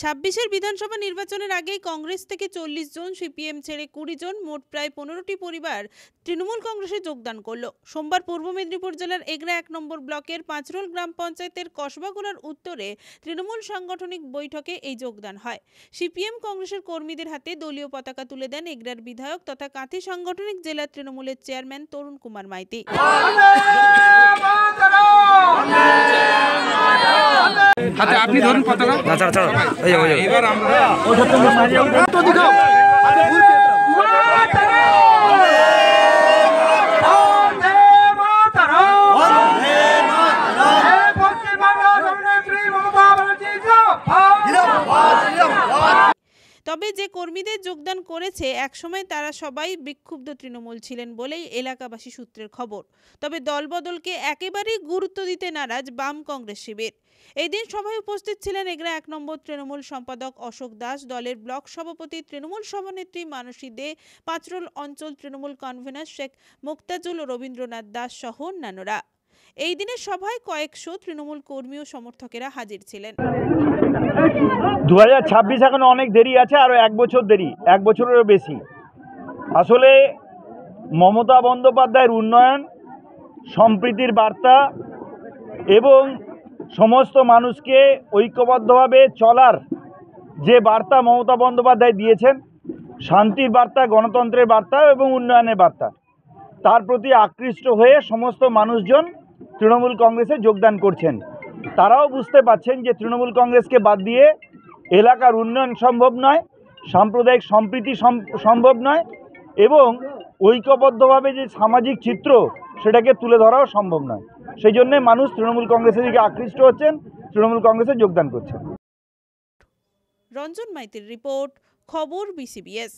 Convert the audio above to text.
২৬-এর বিধানসভা নির্বাচনের আগেই কংগ্রেস থেকে ৪০ জন, সিপিএম ছেড়ে ২০ জন, মোট প্রায় ১৫টি পরিবার তৃণমূল কংগ্রেসে যোগদান করল। সোমবার পূর্ব মেদিনীপুর জেলার এগরা ১ নম্বর ব্লকের পাঁচরোল গ্রাম পঞ্চায়েতের কসবাগোড়ার উত্তরে তৃণমূল সাংগঠনিক বৈঠকে এই যোগদান হয়। সিপিএম কংগ্রেসের কর্মীদের হাতে দলীয় পতাকা তুলে দেন এগরার বিধায়ক তথা কাঁথি সাংগঠনিক জেলা তৃণমূলের চেয়ারম্যান তরুণ কুমার মাইতি। আপনি ধরুন পতাকা। এবার আমরা তবে যে কর্মীদের যোগদান করেছে একসময় তারা সবাই বিক্ষুব্ধ তৃণমূল ছিলেন বলেই এলাকাবাসী সূত্রের খবর। তবে দলবদলকে একেবারেই গুরুত্ব দিতে নারাজ বাম কংগ্রেস শিবির। এই দিন সভায় উপস্থিত ছিলেন এগরা ১ নম্বর তৃণমূল সম্পাদক অশোক দাস, দলের ব্লক সভাপতি তৃণমূল সভানেত্রী মানসী দে, পাঁচরোল অঞ্চল তৃণমূল কনভেনর শেখ মুক্তাজুল ও রবীন্দ্রনাথ দাস সহ অন্যান্যরা। এই দিনের সভায় কয়েকশো তৃণমূল কর্মী ও সমর্থকেরা হাজির ছিলেন। 2026 এখনো অনেক দেরি আছে, আরো 1 বছর দেরি, 1 বছরেরও বেশি। আসলে মমতা বন্দ্যোপাধ্যায়ের উন্নয়ন, সম্প্রীতির বার্তা এবং সমস্ত মানুষকে ঐক্যবদ্ধভাবে চলার যে বার্তা মমতা বন্দ্যোপাধ্যায় দিয়েছেন, শান্তির বার্তা, গণতন্ত্রের বার্তা এবং উন্নয়নের বার্তা, তার প্রতি আকৃষ্ট হয়ে সমস্ত মানুষজন তৃণমূল কংগ্রেসে যোগদান করছেন। তারাও বুঝতে পারছেন যে তৃণমূল কংগ্রেসকে বাদ দিয়ে এলাকার উন্নয়ন সম্ভব নয়, সাম্প্রদায়িক সম্প্রীতি সম্ভব নয় এবং ঐক্যবদ্ধভাবে যে সামাজিক চিত্র সেটাকে তুলে ধরাও সম্ভব নয়। সেই জন্যে মানুষ তৃণমূল কংগ্রেসের দিকে আকৃষ্ট হচ্ছেন, তৃণমূল কংগ্রেসে যোগদান করছেন। রঞ্জন মাইতির রিপোর্ট, খবর BCBS।